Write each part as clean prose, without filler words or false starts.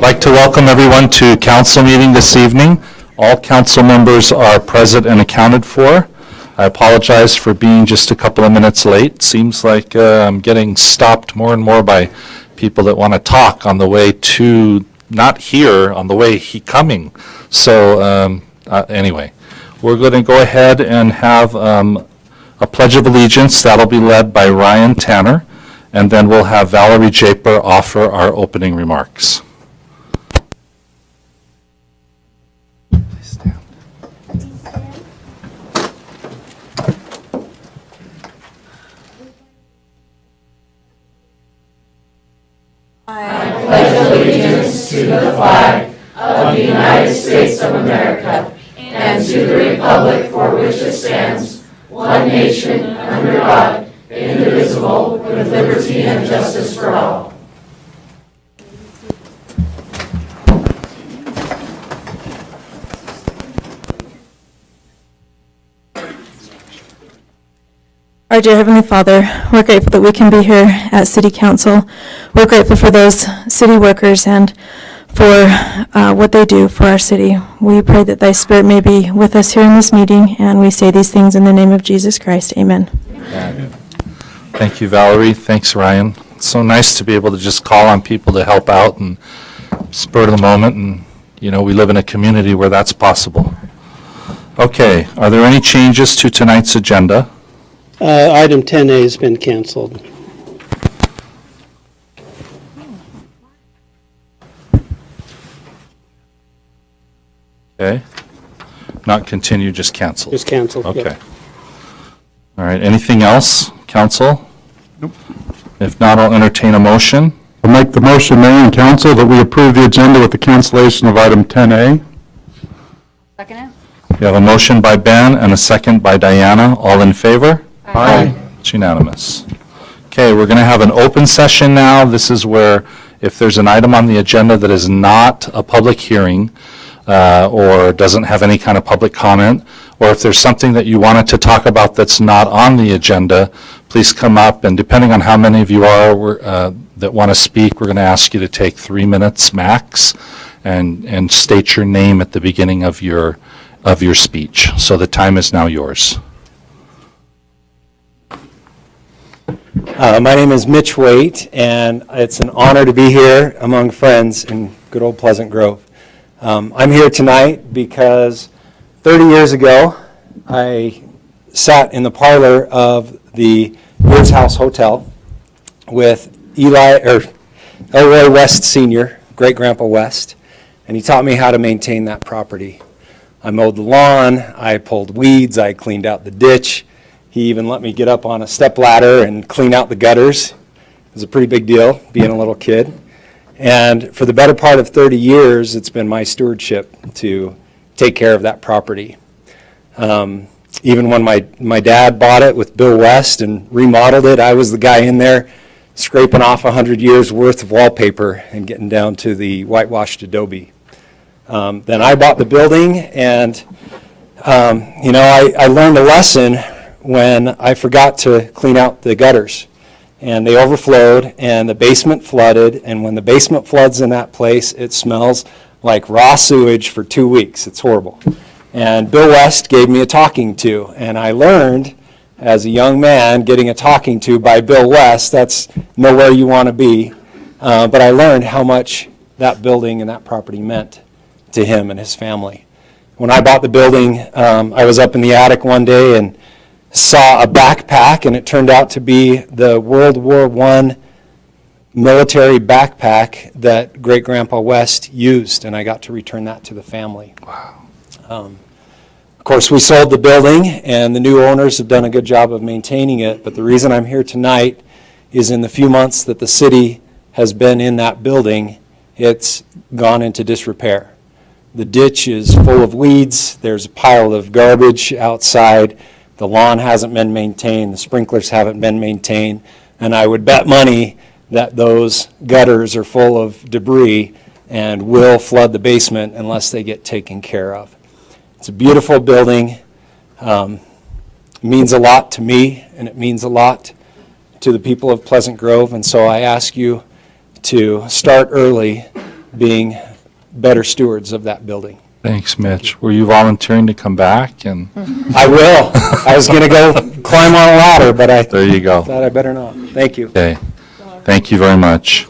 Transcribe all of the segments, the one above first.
I'd like to welcome everyone to council meeting this evening. All council members are present and accounted for. I apologize for being just a couple of minutes late. Seems like I'm getting stopped more and more by people that want to talk on the way to, not here, on the way coming. So anyway, we're going to go ahead and have a Pledge of Allegiance. That'll be led by Ryan Tanner, and then we'll have Valerie Japer offer our opening remarks. I pledge allegiance to the flag of the United States of America and to the republic for which it stands, one nation, under God, indivisible, with liberty and justice for all. Our dear Heavenly Father, we're grateful that we can be here at City Council. We're grateful for those city workers and for what they do for our city. We pray that Thy Spirit may be with us here in this meeting, and we say these things in the name of Jesus Christ. Amen. Amen. Thank you, Valerie. Thanks, Ryan. It's so nice to be able to just call on people to help out and spur of the moment, and we live in a community where that's possible. Okay, are there any changes to tonight's agenda? Item 10A has been canceled. Okay. Not continue, just cancel. Just canceled. Okay. Yeah. All right, anything else, council? Nope. If not, I'll entertain a motion. I'll make the motion, Mayor and Council, that we approve the agenda with the cancellation of item 10A. Second it? We have a motion by Ben and a second by Diana. All in favor? Aye. It's unanimous. Okay, we're going to have an open session now. This is where if there's an item on the agenda that is not a public hearing or doesn't have any kind of public comment, or if there's something that you wanted to talk about that's not on the agenda, please come up, and depending on how many of you are that want to speak, we're going to ask you to take 3 minutes max and state your name at the beginning of your speech. So the time is now yours. My name is Mitch Waite, and it's an honor to be here among friends in good old Pleasant Grove. I'm here tonight because 30 years ago, I sat in the parlor of the Woods House Hotel with Elroy West Sr., Great-Grandpa West, and he taught me how to maintain that property. I mowed the lawn, I pulled weeds, I cleaned out the ditch. He even let me get up on a stepladder and clean out the gutters. It was a pretty big deal, being a little kid. And for the better part of 30 years, it's been my stewardship to take care of that property. Even when my dad bought it with Bill West and remodeled it, I was the guy in there scraping off 100 years worth of wallpaper and getting down to the whitewashed adobe. Then I bought the building, and I learned a lesson when I forgot to clean out the gutters, and they overflowed, and the basement flooded, and when the basement floods in that place, it smells like raw sewage for 2 weeks. It's horrible. And Bill West gave me a talking to, and I learned as a young man getting a talking to by Bill West, that's nowhere you want to be, but I learned how much that building and that property meant to him and his family. When I bought the building, I was up in the attic one day and saw a backpack, and it turned out to be the World War I military backpack that Great-Grandpa West used, and I got to return that to the family. Wow. Of course, we sold the building, and the new owners have done a good job of maintaining it, but the reason I'm here tonight is in the few months that the city has been in that building, it's gone into disrepair. The ditch is full of weeds, there's a pile of garbage outside, the lawn hasn't been maintained, the sprinklers haven't been maintained, and I would bet money that those gutters are full of debris and will flood the basement unless they get taken care of. It's a beautiful building. It means a lot to me, and it means a lot to the people of Pleasant Grove, and so I ask you to start early being better stewards of that building. Thanks, Mitch. Were you volunteering to come back? And I will. I was going to go climb on a ladder, but I there you go. thought I better not. Thank you. Okay. Thank you very much.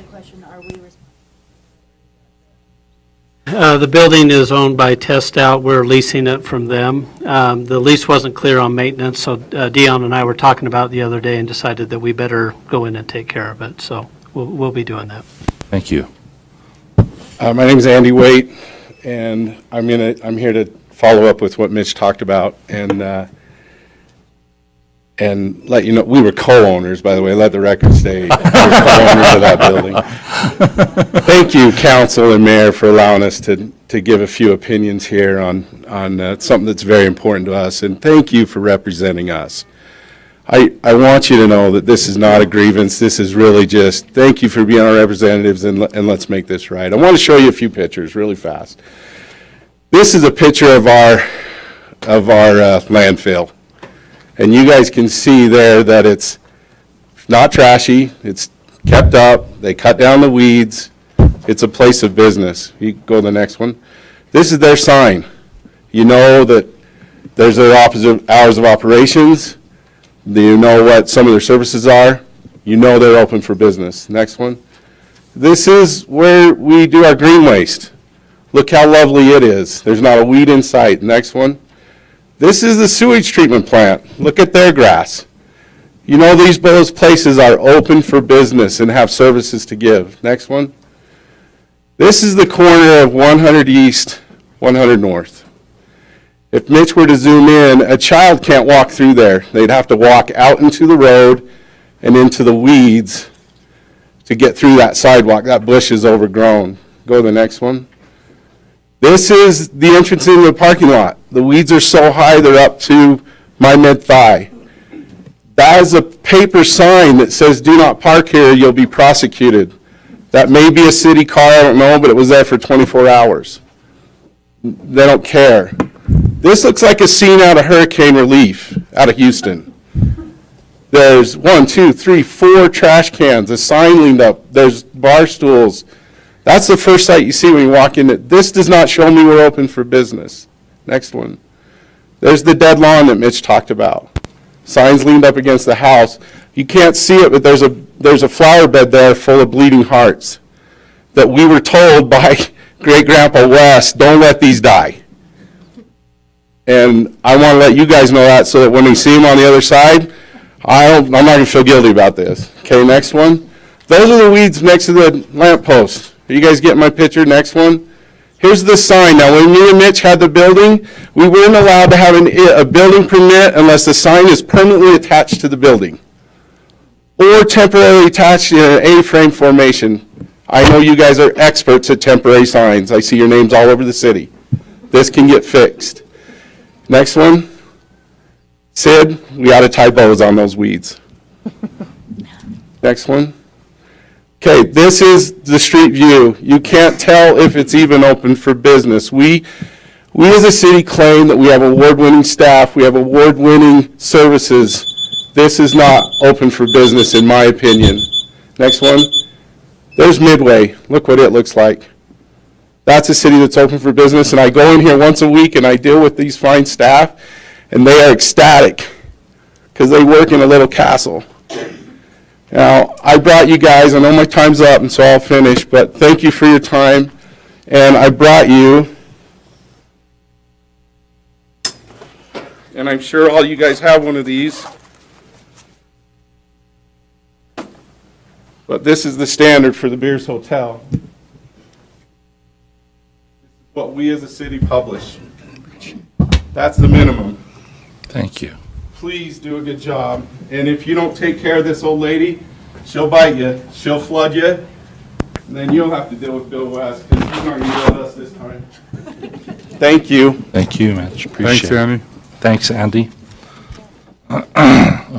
The building is owned by Test Out. We're leasing it from them. The lease wasn't clear on maintenance, so Dion and I were talking about it the other day and decided that we better go in and take care of it. So we'll be doing that. Thank you. My name is Andy Waite, and I'm here to follow up with what Mitch talked about and let you know, we were co-owners, by the way, let the record state. We were co-owners of that building. Thank you, council and mayor, for allowing us to give a few opinions here on something that's very important to us, and thank you for representing us. I want you to know that this is not a grievance. This is really just, thank you for being our representatives, and let's make this right. I want to show you a few pictures really fast. This is a picture of our landfill. And you guys can see there that it's not trashy, it's kept up, they cut down the weeds, it's a place of business. You go to the next one. This is their sign. You know that there's their opposite hours of operations. Do you know what some of their services are? You know they're open for business. Next one. This is where we do our green waste. Look how lovely it is. There's not a weed in sight. Next one. This is the sewage treatment plant. Look at their grass. You know those places are open for business and have services to give. Next one. This is the corner of 100 East, 100 North. If Mitch were to zoom in, a child can't walk through there. They'd have to walk out into the road and into the weeds to get through that sidewalk. That bush is overgrown. Go to the next one. This is the entrance into the parking lot. The weeds are so high, they're up to my mid-thigh. That is a paper sign that says, "Do not park here, you'll be prosecuted." That may be a city car, I don't know, but it was there for 24 hours. They don't care. This looks like a scene out of Hurricane Relief, out of Houston. There's 1, 2, 3, 4 trash cans, a sign leaned up, there's bar stools. That's the first sight you see when you walk in. This does not show me we're open for business. Next one. There's the dead lawn that Mitch talked about. Signs leaned up against the house. You can't see it, but there's a flower bed there full of bleeding hearts that we were told by Great-Grandpa West, don't let these die. And I want to let you guys know that so that when we see them on the other side, I'm not going to feel guilty about this. Okay, next one. Those are the weeds next to the lamppost. Are you guys getting my picture? Next one. Here's the sign. Now, when me and Mitch had the building, we weren't allowed to have a building permit unless the sign is permanently attached to the building or temporarily attached in an A-frame formation. I know you guys are experts at temporary signs. I see your names all over the city. This can get fixed. Next one. Sid, we ought to tie bows on those weeds. Next one. Okay, this is the street view. You can't tell if it's even open for business. We as a city claim that we have award-winning staff, we have award-winning services. This is not open for business, in my opinion. Next one. There's Midway. Look what it looks like. That's a city that's open for business, and I go in here once a week and I deal with these fine staff, and they are ecstatic because they work in a little castle. Now, I brought you guys, I know my time's up, and so I'll finish, but thank you for your time. And I brought you, and I'm sure all you guys have one of these, but this is the standard for the Beers Hotel. This is what we as a city publish. That's the minimum. Thank you. Please do a good job. And if you don't take care of this old lady, she'll bite you, she'll flood you, and then you'll have to deal with Bill West, because he's not going to deal with us this time. Thank you. Thank you, Mitch. Appreciate Thanks, it. Andy. Thanks, Andy.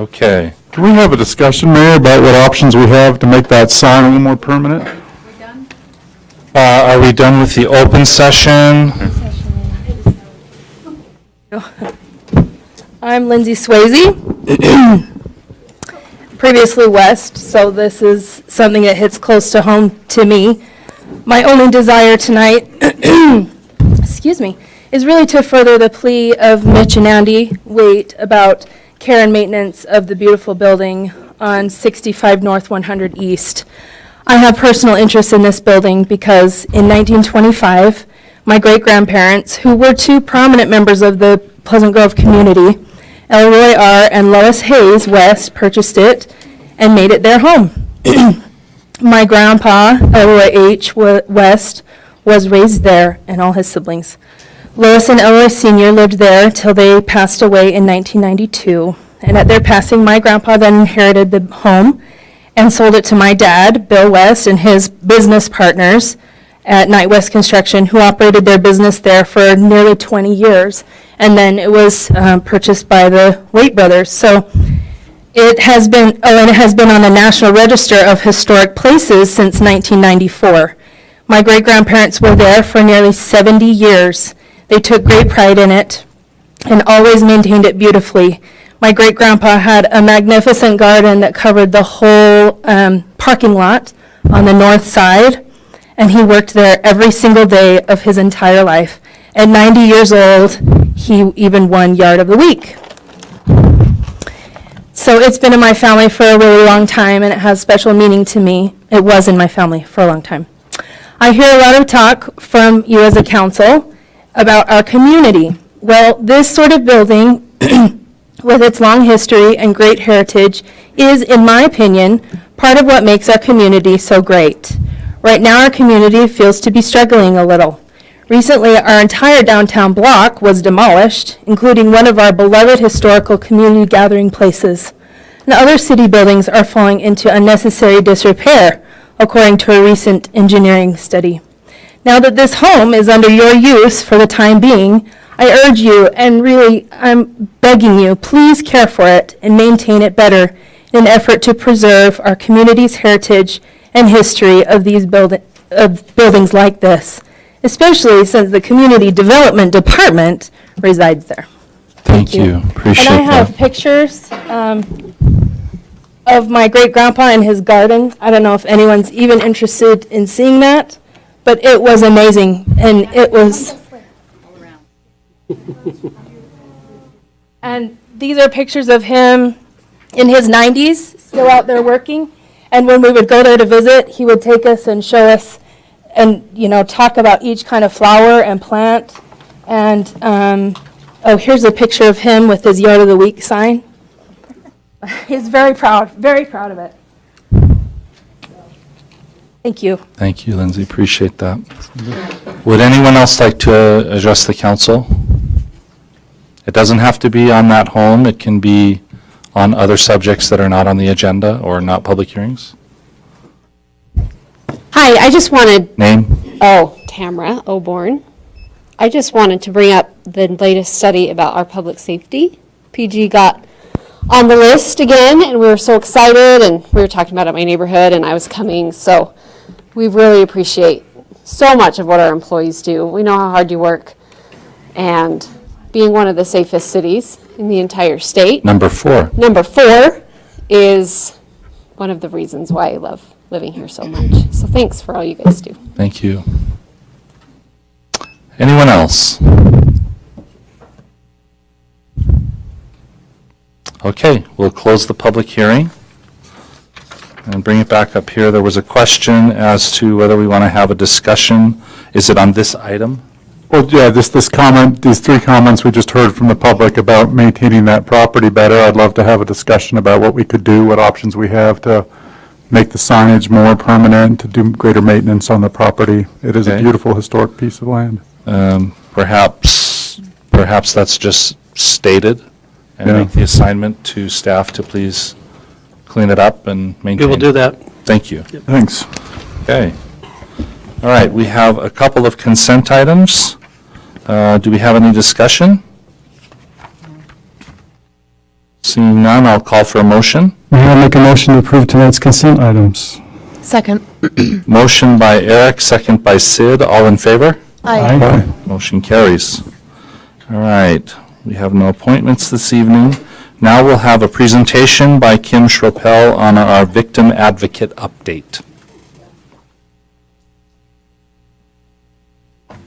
Okay. Can we have a discussion, Mayor, about what options we have to make that sign a little more permanent? Are we done with the open session? I'm Lindsay Swayze, previously West, so this is something that hits close to home to me. My only desire tonight, excuse me, is really to further the plea of Mitch and Andy Waite about care and maintenance of the beautiful building on 65 North 100 East. I have personal interest in this building because in 1925, my great-grandparents, who were two prominent members of the Pleasant Grove community, Elroy R. and Lois Hayes West, purchased it and made it their home. My grandpa, Elroy H. West, was raised there, and all his siblings. Lois and Elroy Sr. lived there till they passed away in 1992. And at their passing, my grandpa then inherited the home and sold it to my dad, Bill West, and his business partners at Night West Construction, who operated their business there for nearly 20 years. And then it was purchased by the Waite brothers. So it has been, and it has been on the National Register of Historic Places since 1994. My great-grandparents were there for nearly 70 years. They took great pride in it and always maintained it beautifully. My great-grandpa had a magnificent garden that covered the whole parking lot on the north side, and he worked there every single day of his entire life. At 90 years old, he even won Yard of the Week. So it's been in my family for a really long time, and it has special meaning to me. It was in my family for a long time. I hear a lot of talk from you as a council about our community. Well, this sort of building, with its long history and great heritage, is, in my opinion, part of what makes our community so great. Right now, our community feels to be struggling a little. Recently, our entire downtown block was demolished, including one of our beloved historical community gathering places. And other city buildings are falling into unnecessary disrepair, according to a recent engineering study. Now that this home is under your use for the time being, I urge you, and really I'm begging you, please care for it and maintain it better in an effort to preserve our community's heritage and history of these buildings like this, especially since the Community Development Department resides there. Thank you. Appreciate And I have that. pictures of my great-grandpa in his garden. I don't know if anyone's even interested in seeing that, but it was amazing, and it was... And these are pictures of him in his 90s, still out there working. And when we would go there to visit, he would take us and show us and, talk about each kind of flower and plant. And, here's a picture of him with his Yard of the Week sign. He's very proud of it. Thank you. Thank you, Lindsay. Appreciate that. Would anyone else like to address the council? It doesn't have to be on that home. It can be on other subjects that are not on the agenda or not public hearings. Hi, I just wanted, Name? Tamara Oborn. I just wanted to bring up the latest study about our public safety. PG got on the list again, and we were so excited, and we were talking about it in my neighborhood, and I was coming, so we really appreciate so much of what our employees do. We know how hard you work, and being one of the safest cities in the entire state. Number 4. Number 4 is one of the reasons why I love living here so much. So thanks for all you guys do. Thank you. Anyone else? Okay, we'll close the public hearing and bring it back up here. There was a question as to whether we want to have a discussion. Is it on this item? Well, yeah, this comment, these 3 comments we just heard from the public about maintaining that property better. I'd love to have a discussion about what we could do, what options we have to make the signage more permanent, to do greater maintenance on the property. It is a Okay. beautiful historic piece of land. Perhaps that's just stated and Yeah. make the assignment to staff to please clean it up and maintain. We will do that. Thank you. Thanks. Okay. All right, we have a couple of consent items. Do we have any discussion? Seeing none, I'll call for a motion. Mayor, I'll make a motion to approve tonight's consent items. Second. Motion by Eric, second by Sid. All in favor? Aye. Motion carries. All right, we have no appointments this evening. Now we'll have a presentation by Kim Schroppel on our victim advocate update.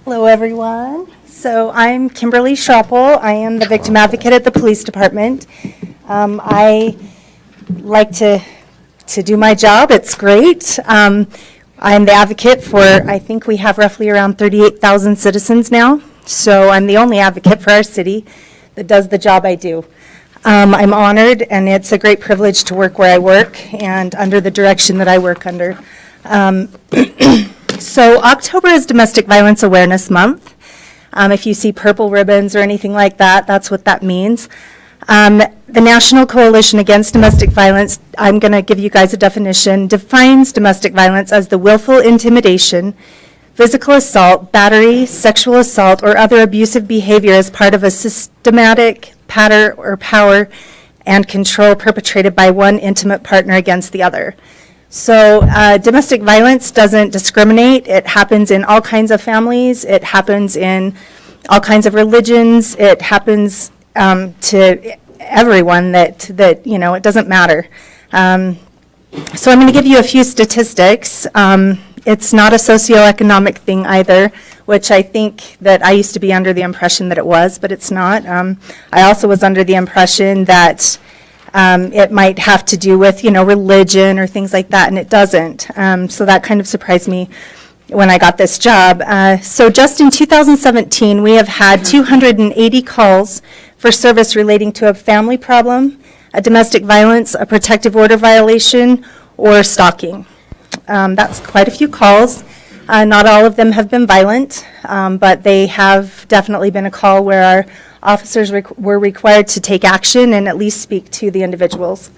Hello, everyone. So I'm Kimberly Schroppel. I am the victim advocate at the police department. I like to do my job. It's great. I'm the advocate for, I think we have roughly around 38,000 citizens now. So I'm the only advocate for our city that does the job I do. I'm honored, and it's a great privilege to work where I work and under the direction that I work under. So October is Domestic Violence Awareness Month. If you see purple ribbons or anything like that, that's what that means. The National Coalition Against Domestic Violence, I'm going to give you guys a definition, defines domestic violence as the willful intimidation, physical assault, battery, sexual assault, or other abusive behavior as part of a systematic pattern or power and control perpetrated by one intimate partner against the other. So domestic violence doesn't discriminate. It happens in all kinds of families. It happens in all kinds of religions. It happens to everyone that it doesn't matter. So I'm going to give you a few statistics. It's not a socioeconomic thing either, which I think that I used to be under the impression that it was, but it's not. I also was under the impression that it might have to do with, religion or things like that, and it doesn't. So that kind of surprised me when I got this job. So just in 2017, we have had 280 calls for service relating to a family problem, a domestic violence, a protective order violation, or stalking. That's quite a few calls. Not all of them have been violent, but they have definitely been a call where our officers were required to take action and at least speak to the individuals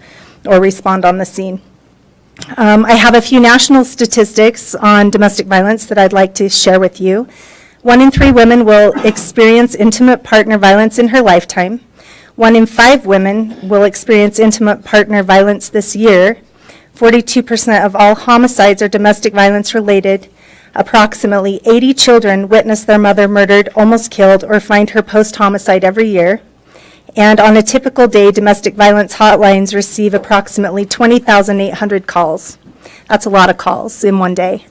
or respond on the scene. I have a few national statistics on domestic violence that I'd like to share with you. 1 in 3 women will experience intimate partner violence in her lifetime. 1 in 5 women will experience intimate partner violence this year. 42% of all homicides are domestic violence related. Approximately 80 children witness their mother murdered, almost killed, or find her post-homicide every year. And on a typical day, domestic violence hotlines receive approximately 20,800 calls. That's a lot of calls in one day.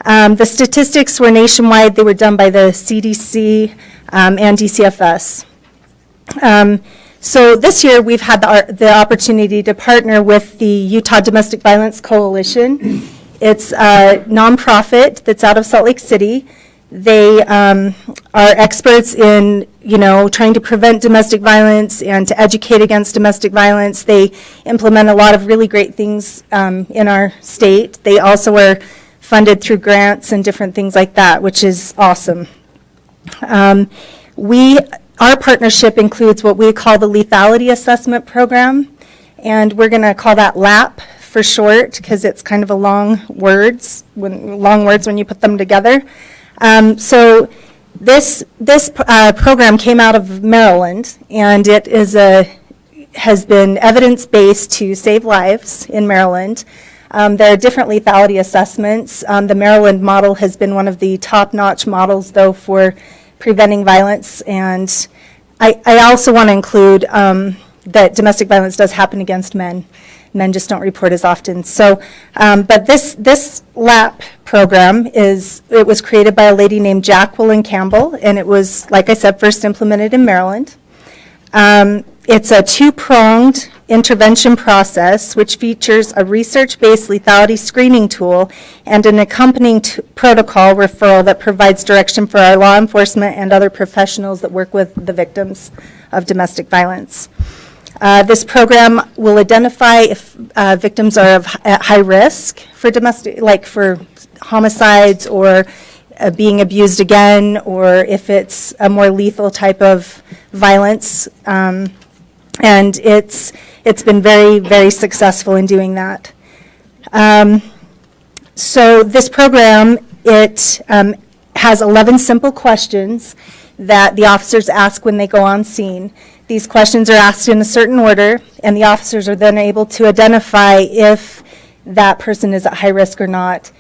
The statistics were nationwide. They were done by the CDC and DCFS. So this year, we've had the opportunity to partner with the Utah Domestic Violence Coalition. It's a nonprofit that's out of Salt Lake City. They are experts in, trying to prevent domestic violence and to educate against domestic violence. They implement a lot of really great things in our state. They also are funded through grants and different things like that, which is awesome. Our partnership includes what we call the Lethality Assessment Program, and we're going to call that LAP for short, because it's kind of a long words when you put them together. So this program came out of Maryland, and it has been evidence-based to save lives in Maryland. There are different lethality assessments. The Maryland model has been one of the top-notch models, though, for preventing violence. And I also want to include that domestic violence does happen against men. Men just don't report as often. So, but this LAP program it was created by a lady named Jacqueline Campbell, and it was, like I said, first implemented in Maryland. It's a 2-pronged intervention process, which features a research-based lethality screening tool and an accompanying protocol referral that provides direction for our law enforcement and other professionals that work with the victims of domestic violence. This program will identify if victims are at high risk for domestic, like for homicides or being abused again, or if it's a more lethal type of violence. And it's been very, very successful in doing that. So this program, it has 11 simple questions that the officers ask when they go on scene. These questions are asked in a certain order, and the officers are then able to identify if that person is at high risk or not.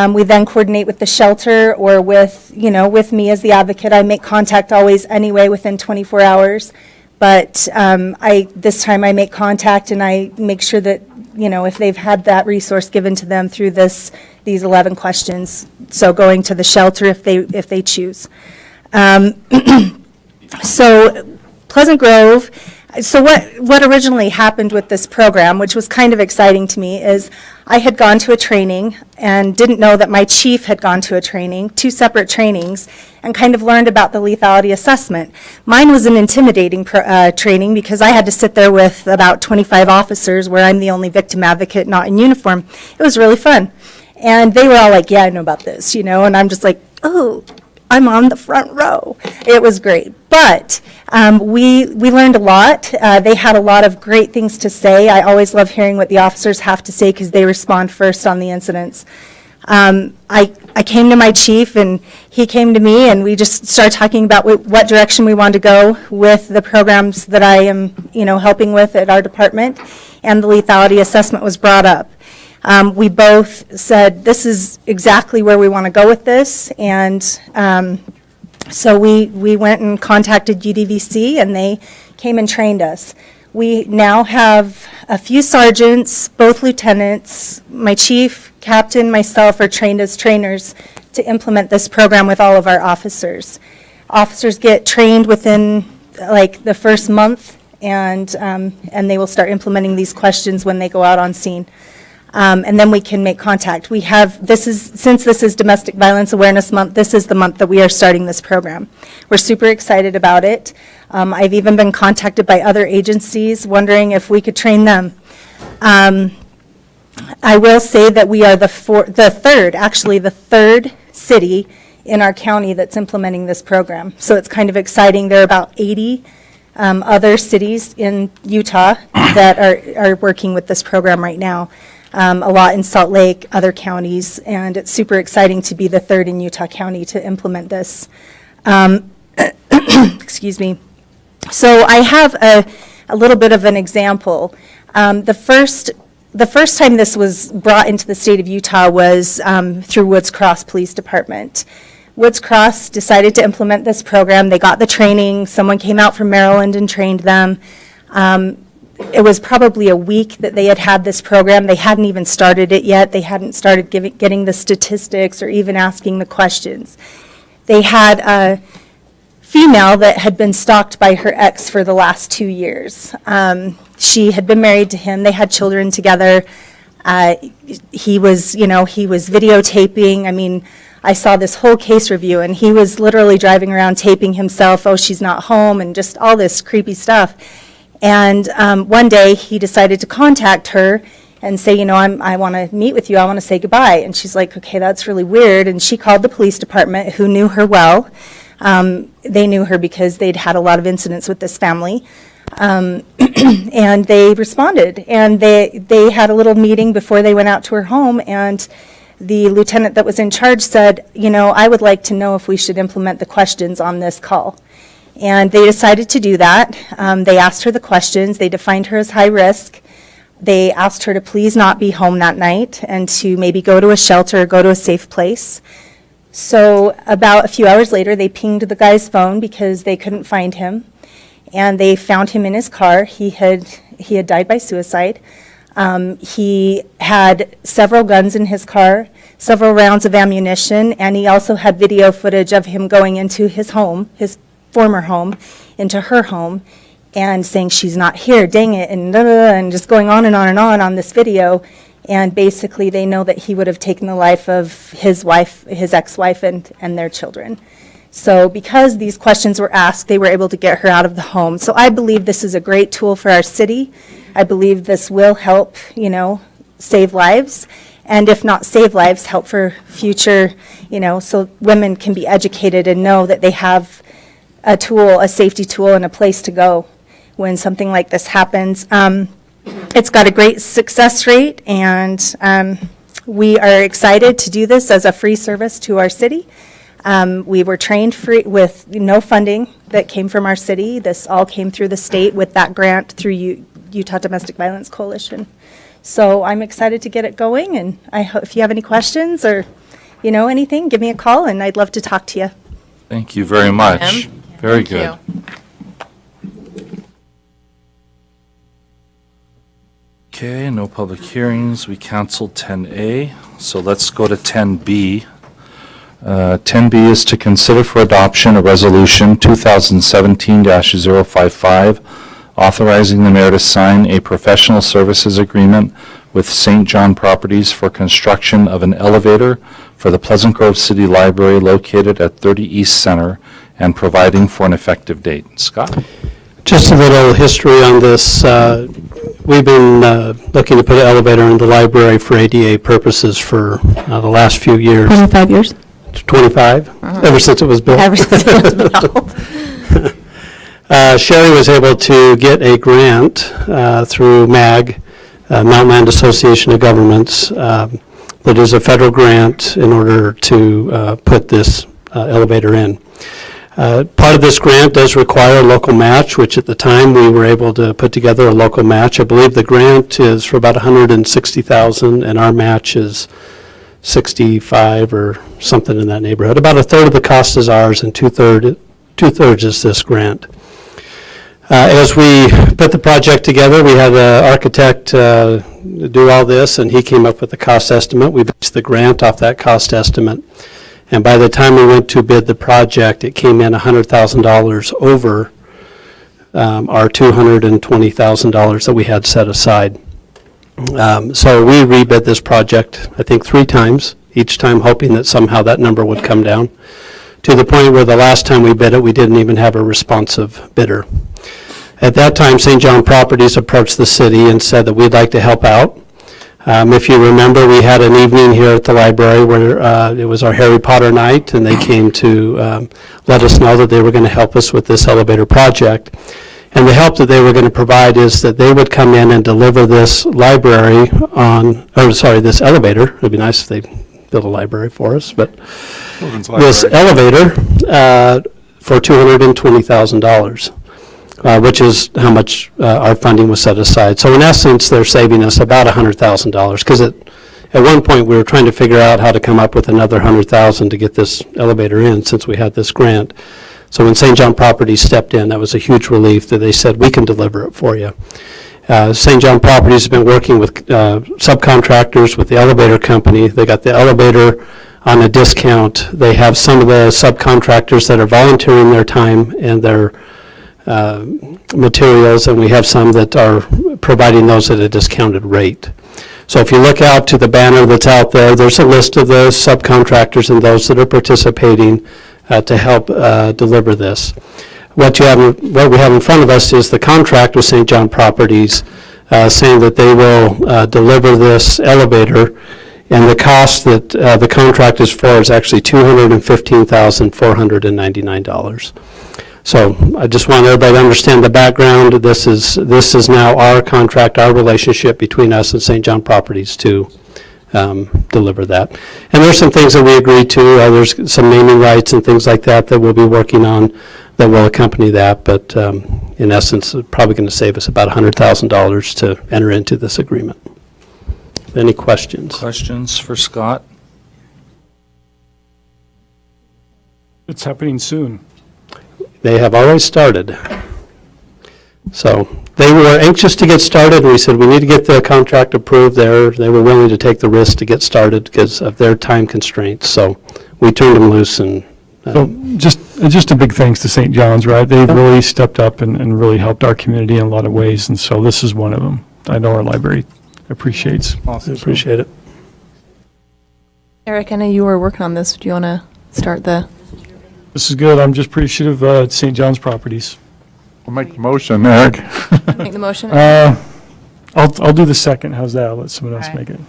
We then coordinate with the shelter or with me as the advocate. I make contact always anyway within 24 hours. But this time I make contact and I make sure that if they've had that resource given to them through these 11 questions. So going to the shelter if they choose. So Pleasant Grove, so what originally happened with this program, which was kind of exciting to me, is I had gone to a training and didn't know that my chief had gone to a training, 2 separate trainings, and kind of learned about the lethality assessment. Mine was an intimidating training because I had to sit there with about 25 officers where I'm the only victim advocate not in uniform. It was really fun. And they were all like, yeah, I know about this, and I'm just like, oh, I'm on the front row. It was great. But we learned a lot. They had a lot of great things to say. I always love hearing what the officers have to say because they respond first on the incidents. I came to my chief and he came to me and we just started talking about what direction we wanted to go with the programs that I am, helping with at our department, and the lethality assessment was brought up. We both said, this is exactly where we want to go with this, and so we went and contacted UDVC, and they came and trained us. We now have a few sergeants, both lieutenants, my chief, captain, myself are trained as trainers to implement this program with all of our officers. Officers get trained within like the first month, and they will start implementing these questions when they go out on scene. And then we can make contact. Since this is Domestic Violence Awareness Month, this is the month that we are starting this program. We're super excited about it. I've even been contacted by other agencies wondering if we could train them. I will say that we are the third city in our county that's implementing this program. So it's kind of exciting. There are about 80 other cities in Utah that are working with this program right now. A lot in Salt Lake, other counties, and it's super exciting to be the third in Utah County to implement this. Excuse me. So I have a little bit of an example. The first time this was brought into the state of Utah was through Woods Cross Police Department. Woods Cross decided to implement this program. They got the training. Someone came out from Maryland and trained them. It was probably a week that they had this program. They hadn't even started it yet. They hadn't started getting the statistics or even asking the questions. They had a female that had been stalked by her ex for the last 2 years. She had been married to him. They had children together. He was videotaping. I mean, I saw this whole case review, and he was literally driving around taping himself, oh, she's not home, and just all this creepy stuff. And one day, he decided to contact her and say, I want to meet with you. I want to say goodbye. And she's like, okay, that's really weird. And she called the police department, who knew her well. They knew her because they'd had a lot of incidents with this family. And they responded. And they had a little meeting before they went out to her home. And the lieutenant that was in charge said, I would like to know if we should implement the questions on this call. And they decided to do that. They asked her the questions. They defined her as high risk. They asked her to please not be home that night and to maybe go to a shelter or go to a safe place. So about a few hours later, they pinged the guy's phone because they couldn't find him. And they found him in his car. He had died by suicide. He had several guns in his car, several rounds of ammunition, and he also had video footage of him going into his home, his former home, into her home, and saying, she's not here, dang it, and just going on and on and on this video. And basically, they know that he would have taken the life of his wife, his ex-wife, and their children. So because these questions were asked, they were able to get her out of the home. So I believe this is a great tool for our city. I believe this will help, save lives. And if not save lives, help for future, so women can be educated and know that they have a tool, a safety tool, and a place to go when something like this happens. It's got a great success rate, and we are excited to do this as a free service to our city. We were trained free with no funding that came from our city. This all came through the state with that grant through Utah Domestic Violence Coalition. So I'm excited to get it going, and I hope if you have any questions or anything, give me a call, and I'd love to talk to you. Thank you very much. Very good. Okay, no public hearings. We canceled 10A, so let's go to 10B. 10B is to consider for adoption a resolution 2017-055 authorizing the mayor to sign a professional services agreement with St. John Properties for construction of an elevator for the Pleasant Grove City Library located at 30 East Center and providing for an effective date. Scott? Just a little history on this. We've been looking to put an elevator in the library for ADA purposes for the last few years. 25 years? 25, ever since it was built. Ever since it was built. Sherry was able to get a grant through MAG, Mountain Land Association of Governments, that is a federal grant in order to put this elevator in. Part of this grant does require a local match, which at the time we were able to put together a local match. I believe the grant is for about $160,000 and our match is 65 or something in that neighborhood. About a third of the cost is ours and two-thirds is this grant. As we put the project together, we had an architect do all this, and he came up with the cost estimate. We based the grant off that cost estimate. And by the time we went to bid the project, it came in $100,000 over our $220,000 that we had set aside. So we rebid this project, I think, 3 times, each time hoping that somehow that number would come down, to the point where the last time we bid it, we didn't even have a responsive bidder. At that time, St. John Properties approached the city and said that we'd like to help out. If you remember, we had an evening here at the library where it was our Harry Potter night, and they came to let us know that they were going to help us with this elevator project. And the help that they were going to provide is that they would come in and deliver this library this elevator. It'd be nice if they built a library for us, but this elevator for $220,000. Which is how much our funding was set aside. So in essence, they're saving us about $100,000, because at one point, we were trying to figure out how to come up with another $100,000 to get this elevator in, since we had this grant. So when St. John Properties stepped in, that was a huge relief that they said, we can deliver it for you. St. John Properties has been working with subcontractors, with the elevator company. They got the elevator on a discount. They have some of the subcontractors that are volunteering their time and their materials, and we have some that are providing those at a discounted rate. So if you look out to the banner that's out there, there's a list of those subcontractors and those that are participating to help deliver this. What we have in front of us is the contract with St. John Properties saying that they will deliver this elevator, and the cost that the contract is for is actually $215,499. So I just want everybody to understand the background. This is now our contract, our relationship between us and St. John Properties to deliver that. And there's some things that we agreed to. There's some naming rights and things like that that we'll be working on that will accompany that. But in essence, it's probably going to save us about $100,000 to enter into this agreement. Any questions? Questions for Scott? It's happening soon. They have already started. So they were anxious to get started, and we said, we need to get the contract approved there. They were willing to take the risk to get started because of their time constraints. So we turned them loose, and So just a big thanks to St. John's, right? They've really stepped up and really helped our community in a lot of ways, and so this is one of them. I know our library appreciates. I appreciate it. Eric, I know you were working on this. Do you want to start the? This is good. I'm just appreciative of St. John's Properties. We'll make the motion, Eric. Make the motion? I'll do the second. How's that? I'll let someone else All right. make it.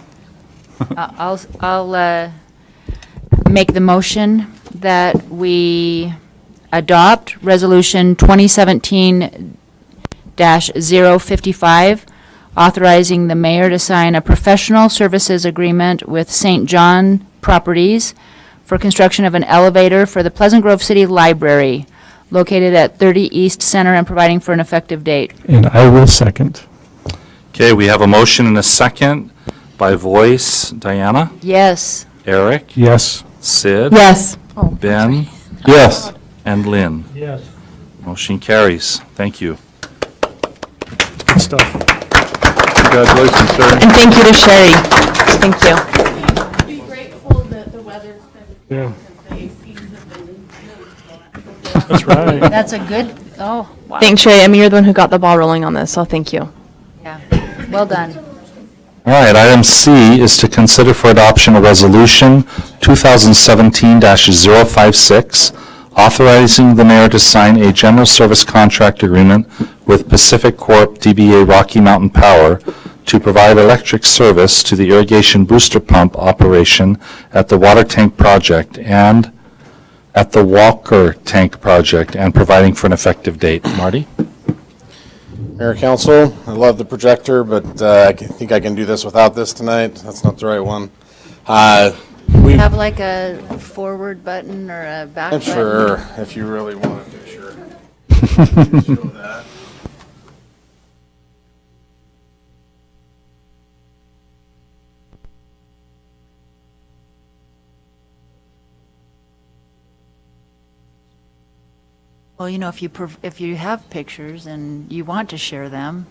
I'll make the motion that we adopt Resolution 2017-055, authorizing the mayor to sign a professional services agreement with St. John Properties for construction of an elevator for the Pleasant Grove City Library located at 30 East Center and providing for an effective date. And I will second. Okay, we have a motion and a second by voice. Diana? Yes. Eric? Yes. Sid? Yes. Ben? Yes. And Lynn? Yes. Motion carries. Thank you. Good stuff. Congratulations, sir. And thank you to Sherry. Thank you. Be grateful that the weather's been, Yeah. because the ACs have been really That's right. That's a good, oh, wow. Thanks, Sherry. I mean, you're the one who got the ball rolling on this, so thank you. Yeah, well done. All right, item C is to consider for adoption a resolution 2017-056, authorizing the mayor to sign a general service contract agreement with Pacific Corp DBA Rocky Mountain Power to provide electric service to the irrigation booster pump operation at the water tank project and at the Walker Tank project, and providing for an effective date. Marty? Mayor, Council, I love the projector, but I think I can do this without this tonight. That's not the right one. We, Have like a forward button or a back I'm button? sure, if you really wanted to, sure. Show that. Well, you know, if you have pictures and you want to share them,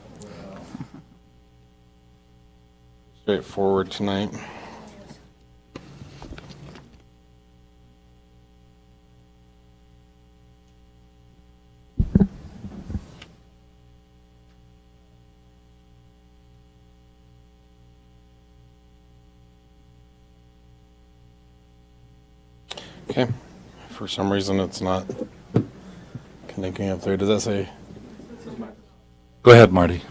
Straightforward tonight. Okay, for some reason it's not connecting up there. Does that say? Go ahead, Marty.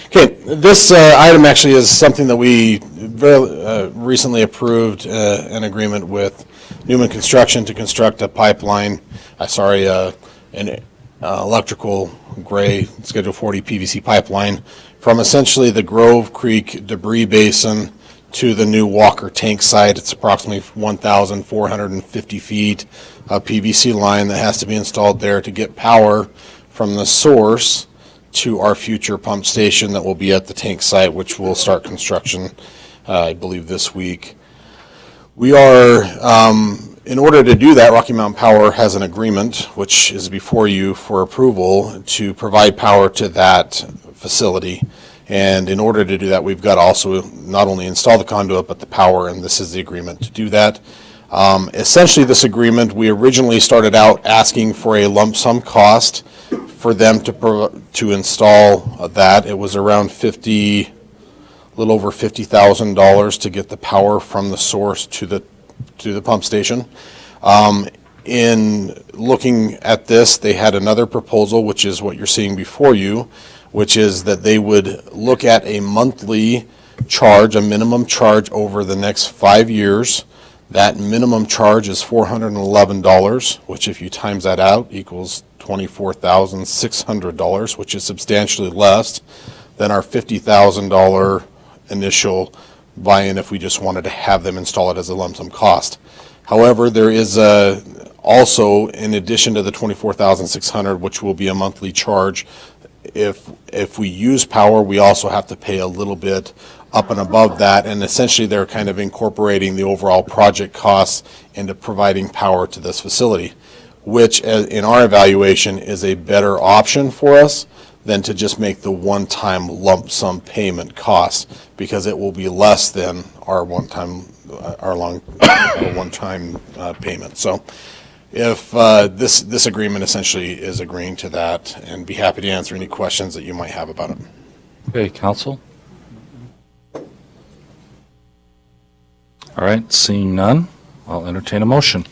Okay, this item actually is something that we very recently approved an agreement with Newman Construction to construct a pipeline, an electrical gray Schedule 40 PVC pipeline from essentially the Grove Creek debris basin to the new Walker tank site. It's approximately 1,450 feet of PVC line that has to be installed there to get power from the source to our future pump station that will be at the tank site, which will start construction, I believe, this week. We are, in order to do that, Rocky Mountain Power has an agreement, which is before you for approval, to provide power to that facility. And in order to do that, we've got to also not only install the conduit, but the power, and this is the agreement to do that. Essentially, this agreement, we originally started out asking for a lump sum cost for them to install that. It was around a little over $50,000 to get the power from the source to the pump station. In looking at this, they had another proposal, which is what you're seeing before you, which is that they would look at a monthly charge, a minimum charge over the next 5 years. That minimum charge is $411, which if you times that out equals $24,600, which is substantially less than our $50,000 initial buy-in if we just wanted to have them install it as a lump sum cost. However, there is also, in addition to the $24,600, which will be a monthly charge, if we use power, we also have to pay a little bit up and above that, and essentially they're kind of incorporating the overall project costs into providing power to this facility, which in our evaluation is a better option for us than to just make the one-time lump sum payment cost, because it will be less than our one-time payment. So if this agreement essentially is agreeing to that, and be happy to answer any questions that you might have about it. Okay, council? All right, seeing none, I'll entertain a motion.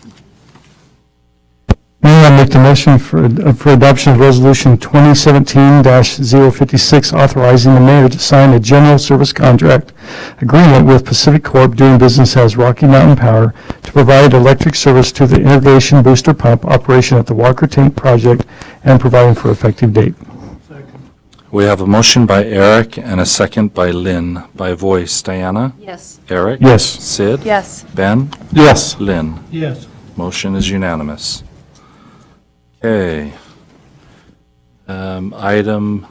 Mayor, I make the motion for adoption of Resolution 2017-056, authorizing the mayor to sign a general service contract agreement with Pacific Corp doing business as Rocky Mountain Power to provide electric service to the irrigation booster pump operation at the Walker Tank project and providing for effective date. We have a motion by Eric and a second by Lynn. By voice, Diana? yes. Eric? Yes. Sid? Yes. Ben? Yes. Lynn? Yes. Motion is unanimous. Okay. Item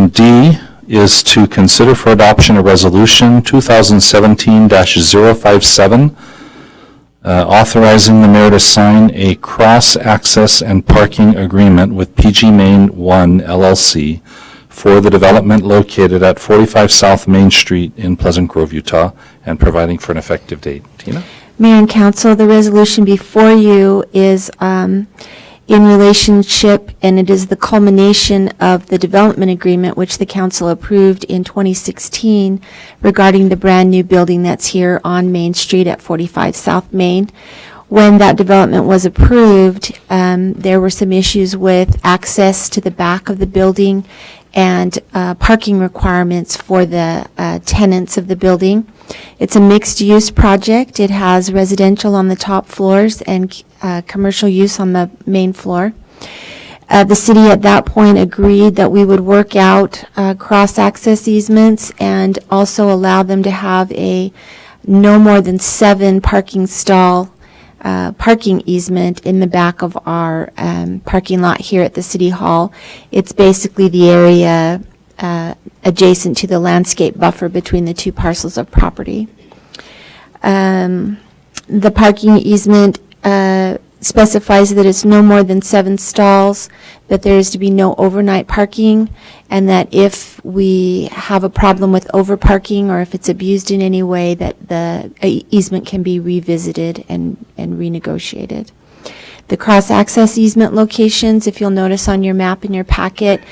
D is to consider for adoption a resolution 2017-057, authorizing the mayor to sign a cross-access and parking agreement with PG Main 1 LLC for the development located at 45 South Main Street in Pleasant Grove, Utah, and providing for an effective date. Tina? Mayor and council, the resolution before you is in relationship, and it is the culmination of the development agreement which the council approved in 2016 regarding the brand-new building that's here on Main Street at 45 South Main. When that development was approved, there were some issues with access to the back of the building and parking requirements for the tenants of the building. It's a mixed-use project. It has residential on the top floors and commercial use on the main floor. The city at that point agreed that we would work out cross-access easements and also allow them to have a no more than 7 parking stall parking easement in the back of our parking lot here at the City Hall. It's basically the area adjacent to the landscape buffer between the 2 parcels of property. The parking easement specifies that it's no more than 7 stalls, that there is to be no overnight parking, and that if we have a problem with overparking or if it's abused in any way, that the easement can be revisited and renegotiated. The cross-access easement locations, if you'll notice on your map in your packet,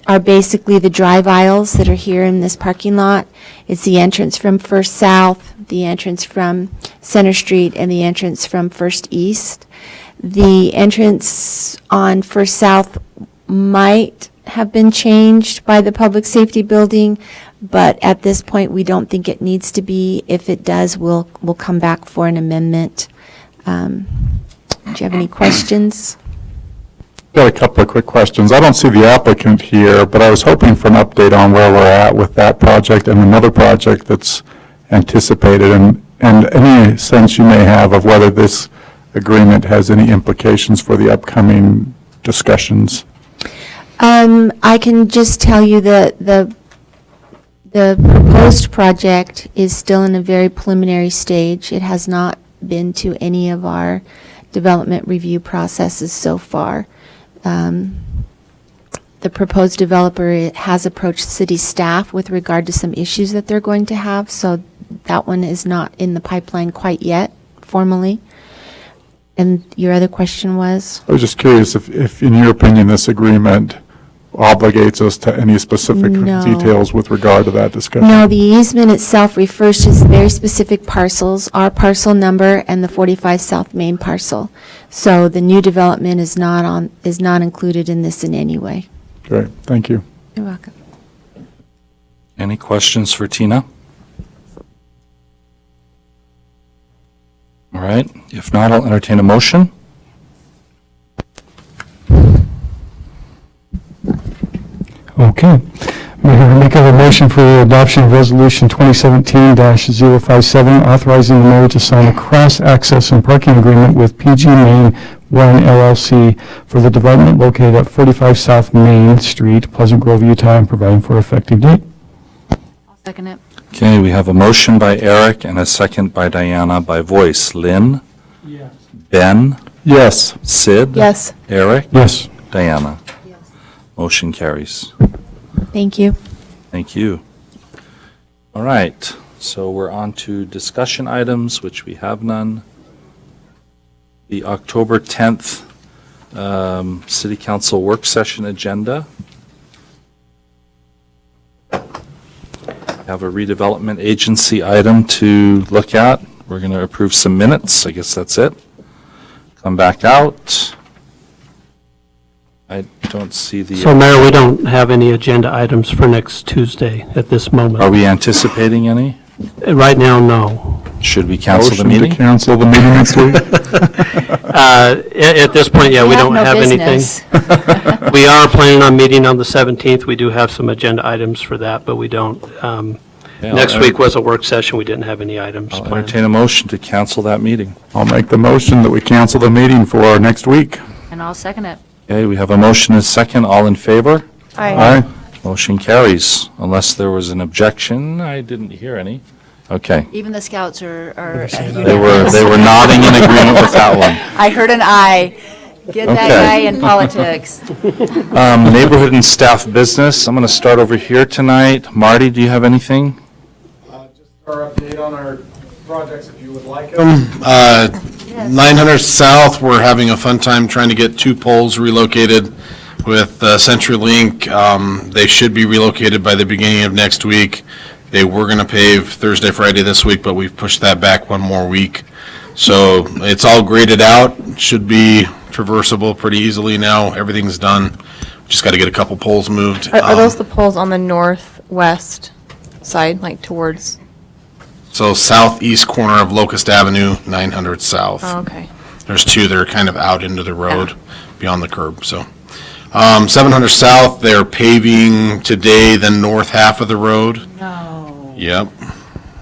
are basically the drive aisles that are here in this parking lot. It's the entrance from First South, the entrance from Center Street, and the entrance from First East. The entrance on First South might have been changed by the Public Safety Building, but at this point, we don't think it needs to be. If it does, we'll come back for an amendment. Do you have any questions? Got a couple of quick questions. I don't see the applicant here, but I was hoping for an update on where we're at with that project and another project that's anticipated, and any sense you may have of whether this agreement has any implications for the upcoming discussions. I can just tell you that the proposed project is still in a very preliminary stage. It has not been to any of our development review processes so far. The proposed developer has approached city staff with regard to some issues that they're going to have, so that one is not in the pipeline quite yet, formally. And your other question was? I was just curious if in your opinion, this agreement obligates us to any specific No. details with regard to that discussion? No, the easement itself refers to very specific parcels, our parcel number and the 45 South Main parcel. So the new development is not included in this in any way. Great, thank you. You're welcome. Any questions for Tina? All right, if not, I'll entertain a motion. Okay. May I make a motion for the adoption of Resolution 2017-057, authorizing the mayor to sign a cross-access and parking agreement with PG Main 1 LLC for the development located at 45 South Main Street, Pleasant Grove, Utah, and providing for effective date. I'll second it. Okay, we have a motion by Eric and a second by Diana by voice. Lynn? Yes. Ben? Yes. Sid? Yes. Eric? Yes. Diana? Motion carries. Thank you. Thank you. All right, so we're on to discussion items, which we have none. The October 10th City Council work session agenda. Have a redevelopment agency item to look at. We're going to approve some minutes. I guess that's it. Come back out. I don't see the. So Mayor, we don't have any agenda items for next Tuesday at this moment. Are we anticipating any? Right now, no. Should we cancel the Motion meeting? to cancel the meeting next week? At this point, yeah, we don't have anything. business. We are planning on meeting on the 17th. We do have some agenda items for that, but we don't. Yeah, Next I'll- week was a work session. We didn't have any items I'll planned. entertain a motion to cancel that meeting. I'll make the motion that we cancel the meeting for next week. And I'll second it. Okay, we have a motion and a second. All in favor? Aye. Motion carries. Unless there was an objection, I didn't hear any. Okay. Even the scouts are They were nodding in agreement with that one. I heard an aye. Get that Okay. guy in politics. Neighborhood and staff business, I'm going to start over here tonight. Marty, do you have anything? Just our update on our projects, if you would like them. 900 South, we're having a fun time trying to get 2 poles relocated with CenturyLink. They should be relocated by the beginning of next week. They were going to pave Thursday, Friday this week, but we've pushed that back 1 more week. So it's all graded out, should be traversable pretty easily now. Everything's done. Just got to get a couple poles moved. Are those the poles on the northwest side, like towards? So southeast corner of Locust Avenue, 900 South. Oh, okay. There's 2 that are kind of out into the road beyond the curb, so. 700 South, they're paving today the north half of the road. No. Yep.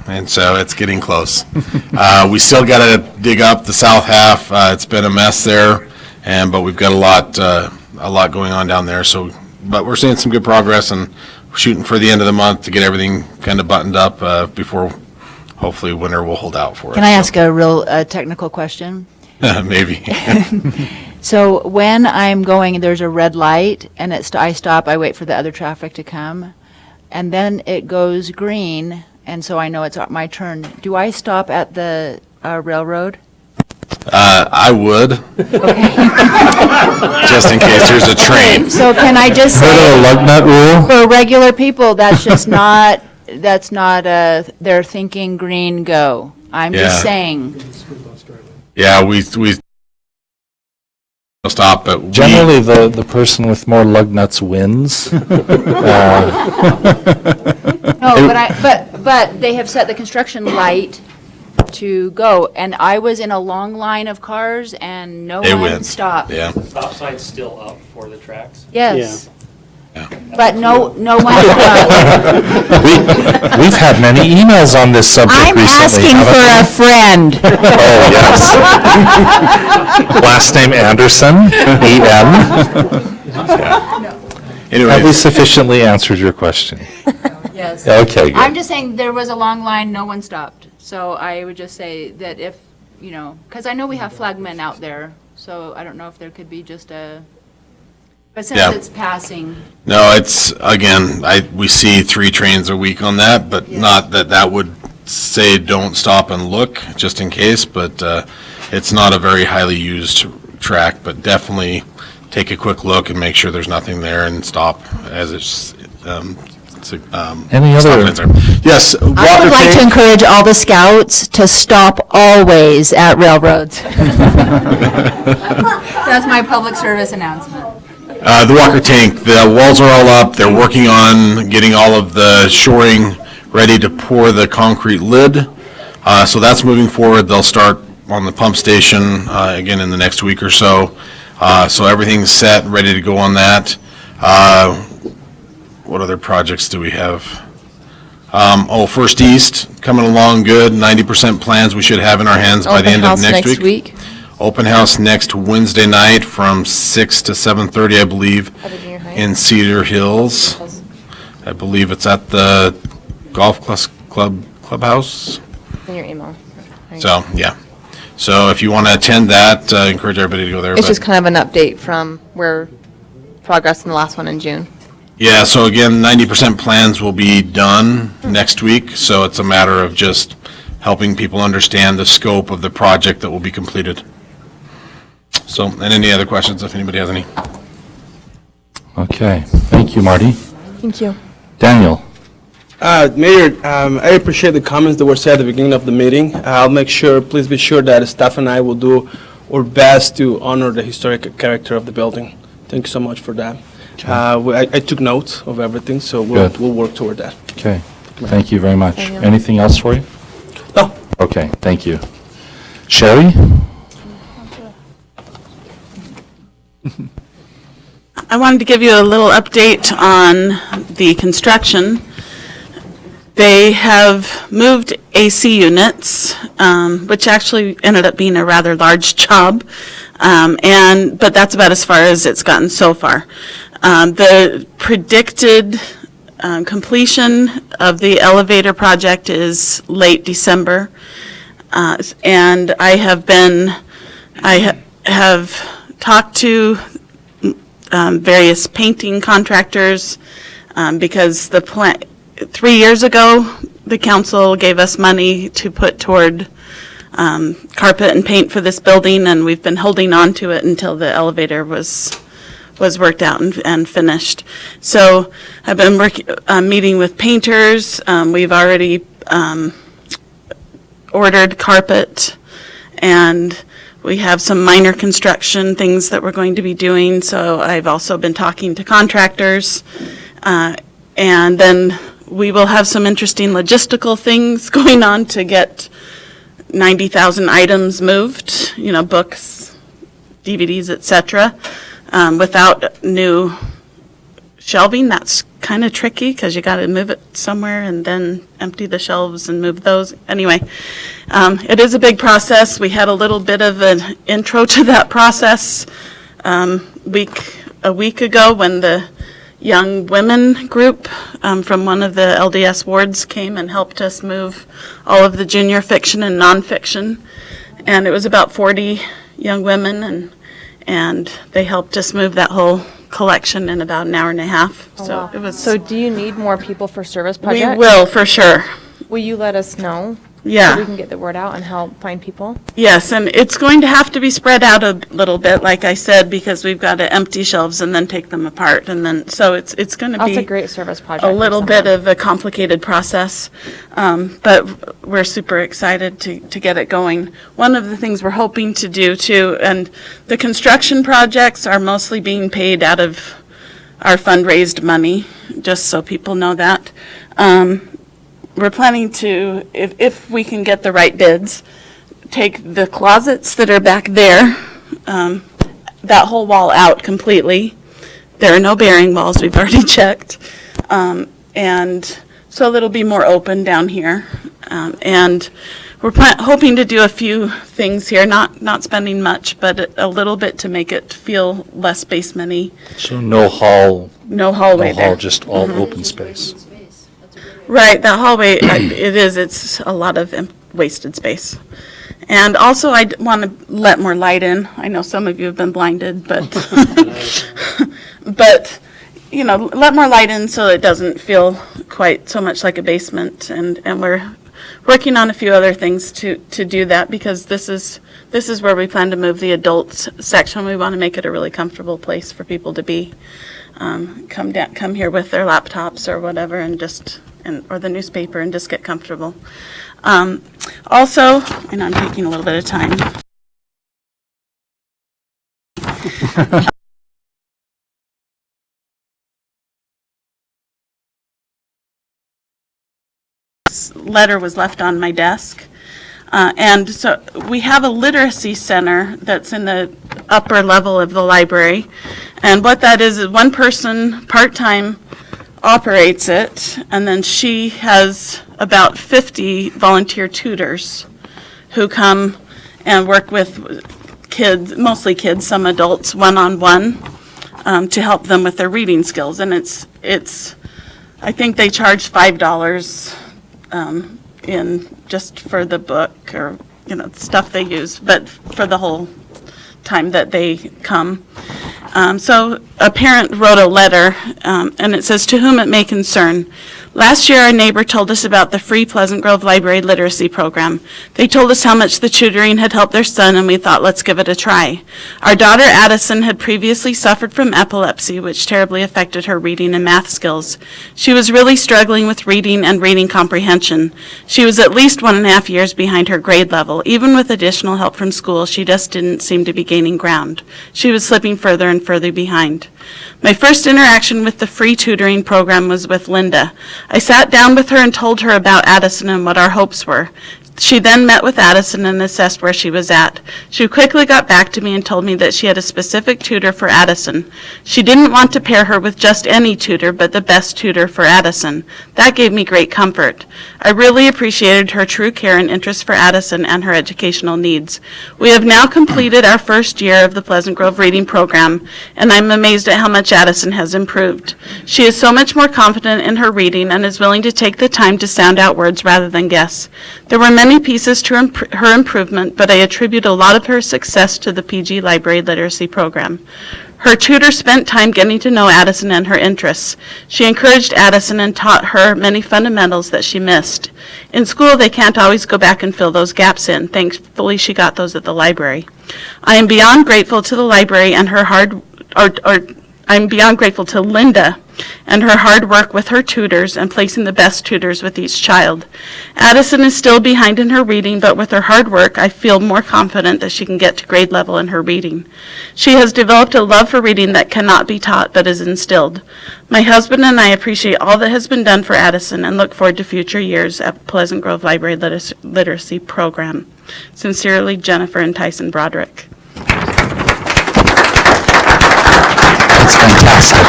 And so it's getting close. We still got to dig up the south half. It's been a mess there, but we've got a lot going on down there. So, but we're seeing some good progress and shooting for the end of the month to get everything kind of buttoned up before hopefully winter will hold out for us. Can I ask a real technical question? Maybe. So when I'm going, there's a red light, and I stop, I wait for the other traffic to come, and then it goes green, and so I know it's my turn. Do I stop at the railroad? I would. Just in case there's a train. So can I just Heard of say, the lug nut rule? for regular people, that's just not, they're thinking green, go. I'm just Yeah. saying. Yeah, we stop, but we. Generally, the person with more lug nuts wins. No, but they have set the construction light to go, and I was in a long line of cars, and no They one win. stopped. Yeah. Stop sign's still up for the tracks? Yes. Yeah. But no one stopped. We've had many emails on this subject I'm recently. asking haven't for we? a friend. Oh, yes. Last name Anderson, E.M. Have we Anyway, sufficiently answered your question? Yes. Okay, I'm good. just saying, there was a long line, no one stopped. So I would just say that if, because I know we have flagmen out there, so I don't know if there could be just but since Yeah. it's passing. no, it's, again, we see 3 trains a week on that, but not that would say don't stop and look, just in case, but it's not a very highly used track, but definitely take a quick look and make sure there's nothing there and stop as it's, Any other- stop signs are- Yes. I would like to encourage all the scouts to stop always at railroads. That's my public service announcement. The Walker Tank, the walls are all up. They're working on getting all of the shoring ready to pour the concrete lid. So that's moving forward. They'll start on the pump station again in the next week or so. So everything's set, ready to go on that. What other projects do we have? First East, coming along good. 90% plans we should have in our hands by the end of next week. Open house next Wednesday night from 6 to 7:30, I believe, in Cedar Hills. I believe it's at the Golf Clubhouse. In your email. So, yeah. So if you want to attend that, encourage everybody to go there. It's but- just kind of an update from where progress in the last one in June. Yeah, so again, 90% plans will be done next week, so it's a matter of just helping people understand the scope of the project that will be completed. So, and any other questions, if anybody has any? Okay, thank you, Marty. Thank you. Daniel? Mayor, I appreciate the comments that were said at the beginning of the meeting. I'll make sure, please be sure that staff and I will do our best to honor the historic character of the building. Thank you so much for that. I took notes of everything, so Good. we'll work toward that. Okay, thank you very much. Daniel. Anything else for you? No. Okay, thank you. Sherry? I wanted to give you a little update on the construction. They have moved AC units, which actually ended up being a rather large job, but that's about as far as it's gotten so far. The predicted completion of the elevator project is late December, and I have talked to various painting contractors because 3 years ago, the council gave us money to put toward carpet and paint for this building, and we've been holding on to it until the elevator was worked out and finished. So I've been meeting with painters. We've already ordered carpet, and we have some minor construction things that we're going to be doing. So I've also been talking to contractors. And then we will have some interesting logistical things going on to get 90,000 items moved, books, DVDs, et cetera, without new shelving. That's kind of tricky because you got to move it somewhere and then empty the shelves and move those. Anyway, it is a big process. We had a little bit of an intro to that process a week ago when the young women group from one of the LDS wards came and helped us move all of the junior fiction and nonfiction. And it was about 40 young women, and they helped us move that whole collection in about an hour and a half. So it was. So do you need more people for service We projects? will, for sure. Will you let us know? Yeah. So we can get the word out and help find people? Yes, and it's going to have to be spread out a little bit, like I said, because we've got to empty shelves and then take them apart, and then, so it's going to That's a be great service project. a for little bit someone. of a complicated process, but we're super excited to get it going. One of the things we're hoping to do too, and the construction projects are mostly being paid out of our fundraised money, just so people know that. We're planning to, if we can get the right bids, take the closets that are back there, that whole wall out completely. There are no bearing walls, we've already checked. And so it'll be more open down here. And we're hoping to do a few things here, not spending much, but a little bit to make it feel less basement-y. So no hall, No hallway no there. hall, just all open space. Right, that hallway, it's a lot of wasted space. And also, I want to let more light in. I know some of you have been blinded, but, but, let more light in so it doesn't feel quite so much like a basement. And we're working on a few other things to do that, because this is where we plan to move the adult section. We want to make it a really comfortable place for people to be. Come here with their laptops or whatever, and or the newspaper, and just get comfortable. Also, and I'm taking a little bit of time. This letter was left on my desk. And so we have a literacy center that's in the upper level of the library. And what that is one person part-time operates it, and then she has about 50 volunteer tutors who come and work with kids, mostly kids, some adults, one-on-one, to help them with their reading skills. And it's I think they charge $5 in just for the book, or stuff they use, but for the whole time that they come. So a parent wrote a letter, and it says, "To whom it may concern. Last year, our neighbor told us about the free Pleasant Grove Library Literacy Program. They told us how much the tutoring had helped their son, and we thought, let's give it a try. Our daughter Addison had previously suffered from epilepsy, which terribly affected her reading and math skills. She was really struggling with reading and reading comprehension. She was at least 1.5 years behind her grade level. Even with additional help from school, she just didn't seem to be gaining ground. She was slipping further and further behind. My first interaction with the free tutoring program was with Linda. I sat down with her and told her about Addison and what our hopes were. She then met with Addison and assessed where she was at. She quickly got back to me and told me that she had a specific tutor for Addison. She didn't want to pair her with just any tutor, but the best tutor for Addison. That gave me great comfort. I really appreciated her true care and interest for Addison and her educational needs. We have now completed our first year of the Pleasant Grove Reading Program, and I'm amazed at how much Addison has improved. She is so much more confident in her reading and is willing to take the time to sound out words rather than guess. There were many many pieces to her improvement, but I attribute a lot of her success to the PG Library Literacy Program. Her tutor spent time getting to know Addison and her interests. She encouraged Addison and taught her many fundamentals that she missed. In school, they can't always go back and fill those gaps in. Thankfully, she got those at the library. I am beyond grateful to the library and her I'm beyond grateful to Linda and her hard work with her tutors and placing the best tutors with each child. Addison is still behind in her reading, but with her hard work, I feel more confident that she can get to grade level in her reading. She has developed a love for reading that cannot be taught but is instilled. My husband and I appreciate all that has been done for Addison and look forward to future years at Pleasant Grove Library Literacy Program. Sincerely, Jennifer and Tyson Broderick. That's fantastic.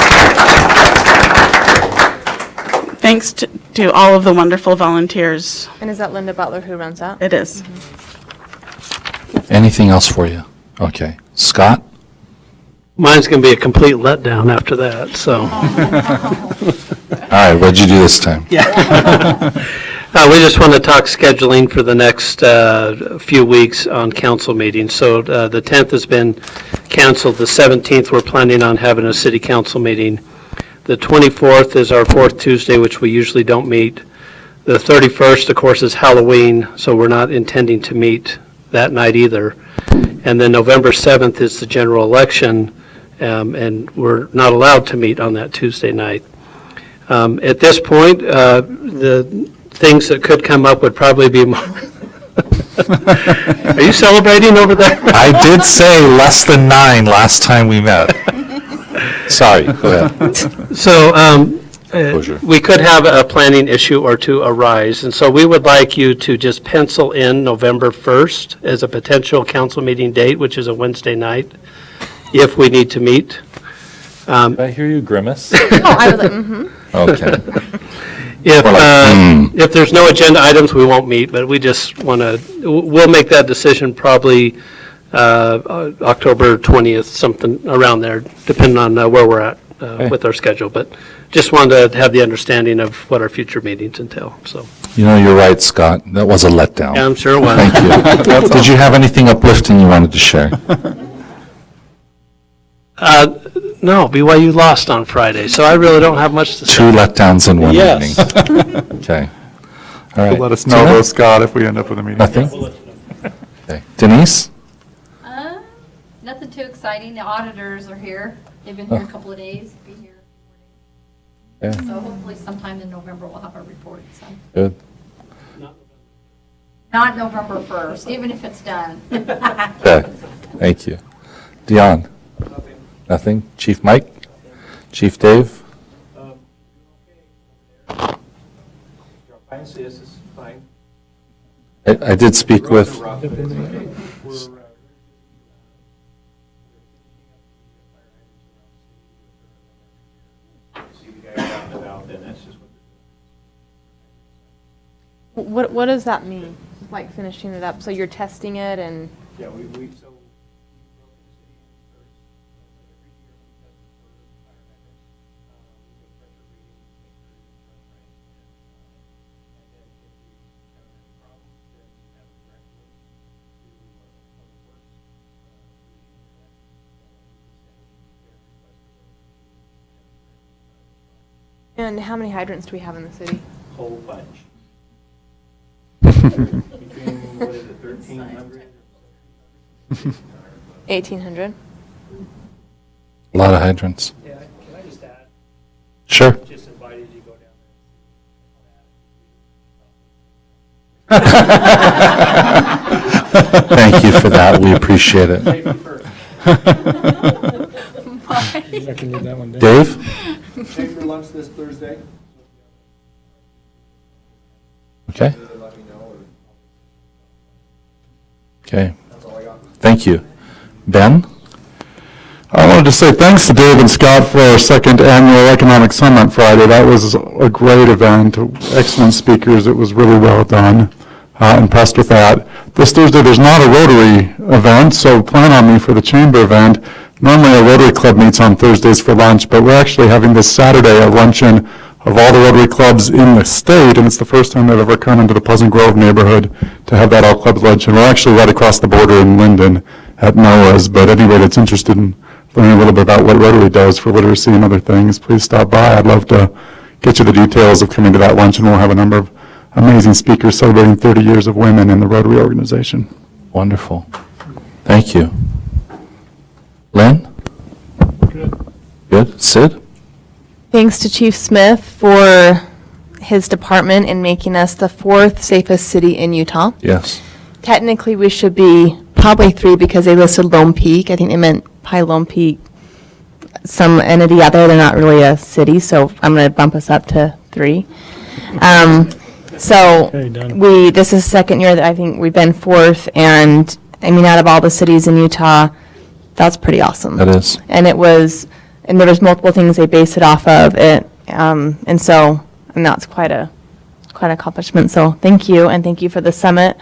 Thanks to all of the wonderful volunteers. And is that Linda Butler who runs that? It is. Anything else for you? Okay. Scott? Mine's going to be a complete letdown after that, so. All right, what'd you do this time? We just want to talk scheduling for the next few weeks on council meetings. So the 10th has been canceled. The 17th, we're planning on having a city council meeting. The 24th is our fourth Tuesday, which we usually don't meet. The 31st, of course, is Halloween, so we're not intending to meet that night either. And then November 7th is the general election, and we're not allowed to meet on that Tuesday night. At this point, the things that could come up would probably be more. Are you celebrating over there? I did say less than 9 last time we met. Sorry, go ahead. So Closure. we could have a planning issue or two arise, and so we would like you to just pencil in November 1st as a potential council meeting date, which is a Wednesday night, if we need to meet. Did I hear you grimace? Oh, I was like, mm-hmm. Okay. If there's no agenda items, we won't meet, but we just want to, we'll make that decision probably October 20th, something around there, depending on where we're at with our schedule. But just wanted to have the understanding of what our future meetings entail, so. You know, you're right, Scott. That was a letdown. Yeah, I'm sure it was. Thank you. Did you have anything uplifting you wanted to share? No, BYU lost on Friday, so I really don't have much to say. 2 letdowns in one Yes. evening. Okay. All right. Let us know, Tina? though, Scott, if we end up with a meeting. Nothing? Okay. Denise? Nothing too exciting. The auditors are here. They've been here a couple of days. Be here. Yeah. So hopefully sometime in November we'll have our report. So Good. not November 1st, even if it's done. Okay. Thank you. Dion? Nothing? Chief Mike? Chief Dave? I did speak with. What does that mean? Like finishing it up? So you're testing it and? Yeah, And how many hydrants do we have in the city? whole bunch. Between, what is it, 1,300? 1,800. A lot of hydrants. Yeah, can I just add? Sure. Just invited you to go down Thank you for that. We appreciate it. I can leave that one down. Dave? Stay for lunch this Thursday. Okay. Either let me know or. Okay. That's all I got. Thank you. Ben? I wanted to say thanks to Dave and Scott for our second annual Economic Summit Friday. That was a great event, excellent speakers. It was really well done. Impressed with that. This Thursday, there's not a Rotary event, so plan on me for the Chamber event. Normally, a Rotary Club meets on Thursdays for lunch, but we're actually having this Saturday a luncheon of all the Rotary clubs in the state, and it's the first time they've ever come into the Pleasant Grove neighborhood to have that all-clubs luncheon. We're actually right across the border in Linden at Noah's, but anybody that's interested in learning a little bit about what Rotary does for literacy and other things, please stop by. I'd love to get you the details of coming to that luncheon. We'll have a number of amazing speakers celebrating 30 years of women in the Rotary organization. Wonderful. Thank you. Lynn? Good. Sid? Thanks to Chief Smith for his department in making us the 4th safest city in Utah. Yes. Technically, we should be probably 3 because they listed Lone Peak. I think they meant High Lone Peak, some entity out there. They're not really a city, so I'm going to bump us up to 3. This is the second year that I think we've been 4th, and I mean, out of all the cities in Utah, that's pretty awesome. That is. And there was multiple things they based it off of it, and that's quite an accomplishment. So thank you, and thank you for the summit,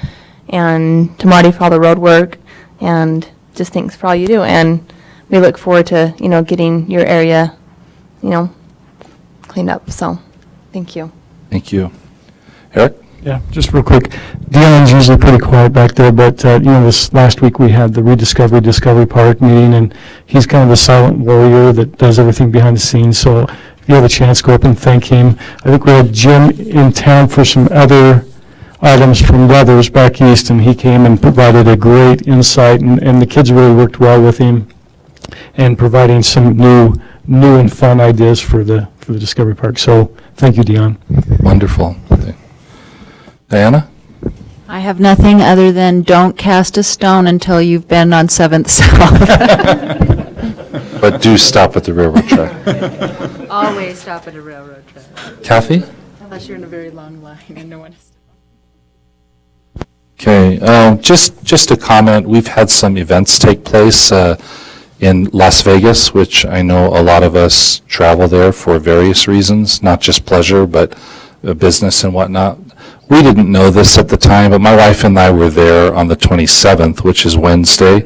and to Marty for all the road work, and just thanks for all you do. And we look forward to getting your area, cleaned up. So thank you. Thank you. Eric? Yeah, just real quick. Dion's usually pretty quiet back there, but, this last week we had the Discovery Park meeting, and he's kind of the silent warrior that does everything behind the scenes. So if you have a chance, go up and thank him. I think we had Jim in town for some other items from Brothers back east, and he came and provided a great insight, and the kids really worked well with him and providing some new and fun ideas for the Discovery Park. So thank you, Dion. Wonderful. Diana? I have nothing other than don't cast a stone until you've been on 7th South. But do stop at the railroad track. Always stop at a railroad track. Kathy? Unless you're in a very long line and no one is. Okay, just a comment. We've had some events take place in Las Vegas, which I know a lot of us travel there for various reasons, not just pleasure, but business and whatnot. We didn't know this at the time, but my wife and I were there on the 27th, which is Wednesday,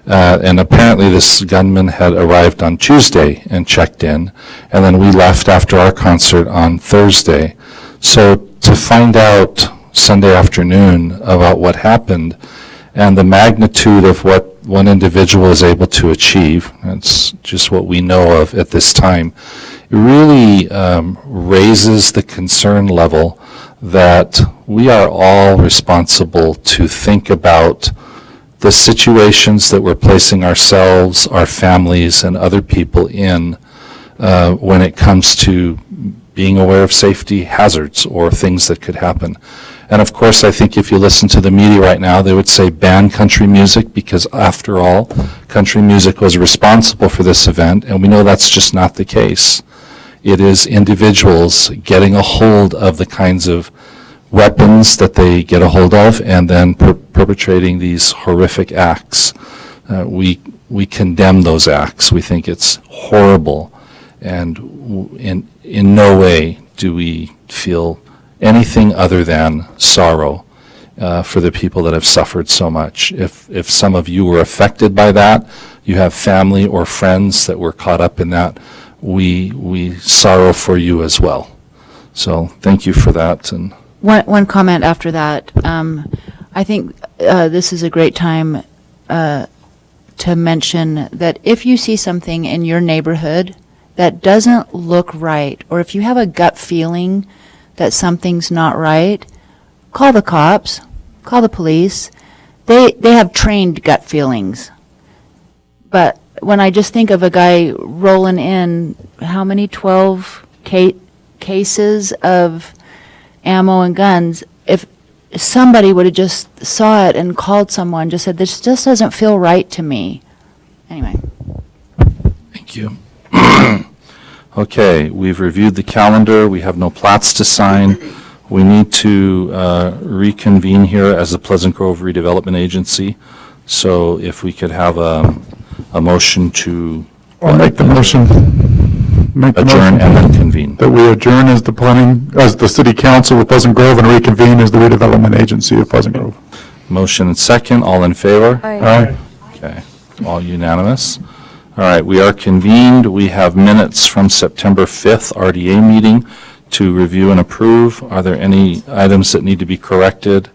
and apparently this gunman had arrived on Tuesday and checked in, and then we left after our concert on Thursday. So to find out Sunday afternoon about what happened and the magnitude of what one individual is able to achieve, that's just what we know of at this time, it really raises the concern level that we are all responsible to think about the situations that we're placing ourselves, our families, and other people in when it comes to being aware of safety hazards or things that could happen. And of course, I think if you listen to the media right now, they would say ban country music because after all, country music was responsible for this event, and we know that's just not the case. It is individuals getting a hold of the kinds of weapons that they get a hold of and then perpetrating these horrific acts. We condemn those acts. We think it's horrible, and in no way do we feel anything other than sorrow for the people that have suffered so much. If some of you were affected by that, you have family or friends that were caught up in that, we sorrow for you as well. So thank you for that. And One comment after that. I think this is a great time to mention that if you see something in your neighborhood that doesn't look right, or if you have a gut feeling that something's not right, call the cops, call the police. They have trained gut feelings. But when I just think of a guy rolling in, how many, 12 cases of ammo and guns, if somebody would have just saw it and called someone, just said, this just doesn't feel right to me. Anyway. thank you. Okay, we've reviewed the calendar. We have no plats to sign. We need to reconvene here as the Pleasant Grove Redevelopment Agency. So if we could have a motion to I'll make the motion. adjourn and then convene. That we adjourn as the city council of Pleasant Grove and reconvene as the redevelopment agency of Pleasant Grove. Motion and second, all in favor? Aye. Okay, all unanimous. All right, we are convened. We have minutes from September 5th RDA meeting. to review and approve. Are there any items that need to be corrected?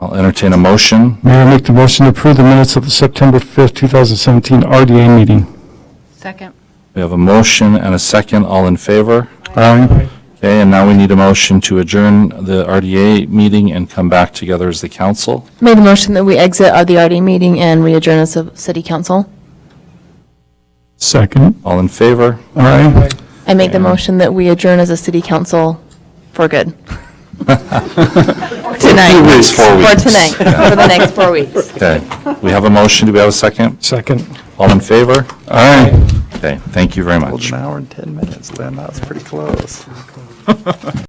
I'll entertain a motion. Mayor, I make the motion to approve the minutes of the September 5th, 2017 RDA meeting. Second. We have a motion and a second. All in favor? Aye. Okay, and now we need a motion to adjourn the RDA meeting and come back together as the council. Made the motion that we exit the RDA meeting and we adjourn as a city council. Second. All in favor? Aye. I make the motion that we adjourn as a city council for good. Tonight. 4 weeks. For tonight, Yeah. for the next 4 weeks. Okay, we have a motion. Do we have a second? Second. All in favor? Aye. Okay, thank you very much. An hour and 10 minutes, Lynn, that was pretty close.